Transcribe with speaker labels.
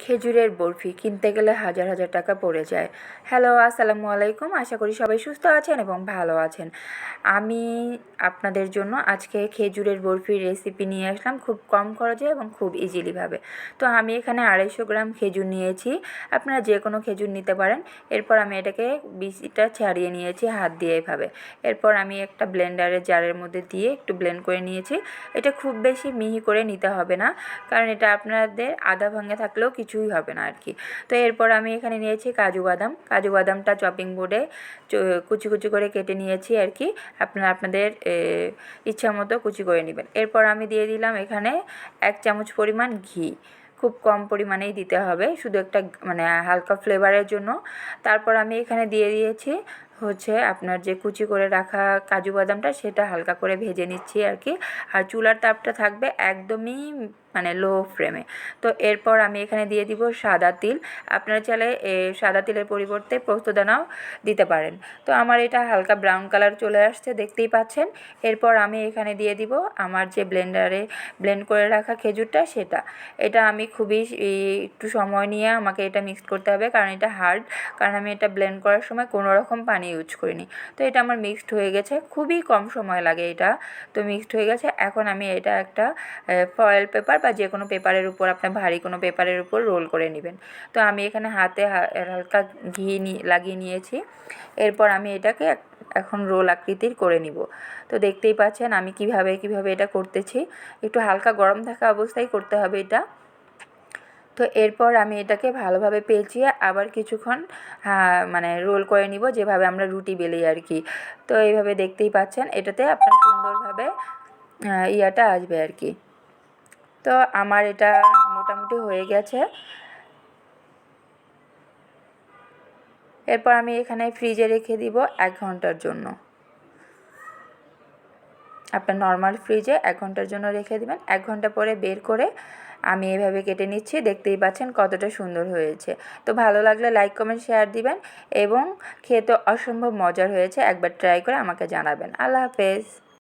Speaker 1: খেজুরের বরফি কিনতে গেলে হাজার হাজার টাকা পড়ে যায়। হ্যালো, আসসালামু আলাইকুম। আশা করি সবাই সুস্থ আছেন এবং ভালো আছেন। আমি আপনাদের জন্য আজকে খেজুরের বরফির রেসিপি নিয়ে আসলাম খুব কম খরচে এবং খুব ইজিলিভাবে। তো আমি এখানে 250 গ্রাম খেজুর নিয়েছি। আপনারা যে কোনো খেজুর নিতে পারেন। এরপর আমি এটাকে বিচিটা ছাড়িয়ে নিয়েছি হাত দিয়ে এভাবে। এরপর আমি একটা ব্লেন্ডারের জারের মধ্যে দিয়ে একটু ব্লেন্ড করে নিয়েছি। এটা খুব বেশি মিহি করে নিতে হবে না, কারণ এটা আপনাদের আধা ভাঙে থাকলেও কিছুই হবে না আর কি। তো এরপর আমি এখানে নিয়েছি কাজু বাদামটা চপিং বোর্ডে কুচি কুচি করে কেটে নিয়েছি আর কি। আপনারা আপনাদের ইচ্ছা মতো কুচি করে নেবেন। এরপর আমি দিয়ে দিলাম এখানে 1 চামচ পরিমাণ ঘি। খুব কম পরিমাণেই দিতে হবে, শুধু একটা মানে হালকা ফ্লেভারের জন্য। তারপর আমি এখানে দিয়ে দিয়েছি আপনার যে কুচি করে রাখা কাজু বাদামটা, সেটা হালকা করে ভেজে নিচ্ছি আর কি। আর চুলার তাপটা থাকবে একদমই মানে লো ফ্লেমে। তো এরপর আমি এখানে দিয়ে দিব সাদা তিল। আপনারা চাইলে সাদা তিলের পরিবর্তে পোস্তদানাও দিতে পারেন। তো আমার এটা হালকা ব্রাউন কালার চলে আসছে, দেখতেই পাচ্ছেন। এরপর আমি এখানে দিয়ে দিব আমার যে ব্লেন্ডারে ব্লেন্ড করে রাখা খেজুরটা, সেটা এটা আমি খুবই একটু সময় নিয়ে আমাকে এটা মিক্সড করতে হবে, কারণ এটা হার্ড। কারণ আমি এটা ব্লেন্ড করার সময় কোনো রকম পানি ইউজ করিনি। তো এটা আমার মিক্সড হয়ে গেছে, খুবই কম সময় লাগে এটা। তো মিক্সড হয়ে গেছে। এখন আমি এটা একটা ফয়েল পেপার বা যে কোনো পেপারের উপর, আপনার ভারী কোনো পেপারের উপর রোল করে নেবেন। তো আমি এখানে হাতে হালকা ঘি লাগিয়ে নিয়েছি। এরপর আমি এটাকে এখন রোল আকৃতির করে নিব। তো দেখতেই পাচ্ছেন আমি কিভাবে এটা করতেছি। একটু হালকা গরম থাকা অবস্থায় করতে হবে এটা। তো এরপর আমি এটাকে ভালোভাবে পেঁচিয়ে আবার কিছুক্ষণ মানে রোল করে নিব, যেভাবে আমরা রুটি বেলি আর কি। তো এইভাবে দেখতেই পাচ্ছেন এটাতে আপনার সুন্দরভাবে ইয়াটা আসবে আর কি। তো আমার এটা মোটামুটি হয়ে গেছে। এরপর আমি এখানে ফ্রিজে রেখে দিব 1 ঘন্টার জন্য। আপনার নর্মাল ফ্রিজে 1 ঘন্টার জন্য রেখে দিবেন। 1 ঘন্টা পরে বের করে আমি এভাবে কেটে নিচ্ছি। দেখতেই পাচ্ছেন কতটা সুন্দর হয়েছে। তো ভালো লাগলে লাইক কমেন্ট শেয়ার দিবেন এবং খেতে অসম্ভব মজার হয়েছে। একবার ট্রাই করে আমাকে জানাবেন। আল্লাহ হাফেজ।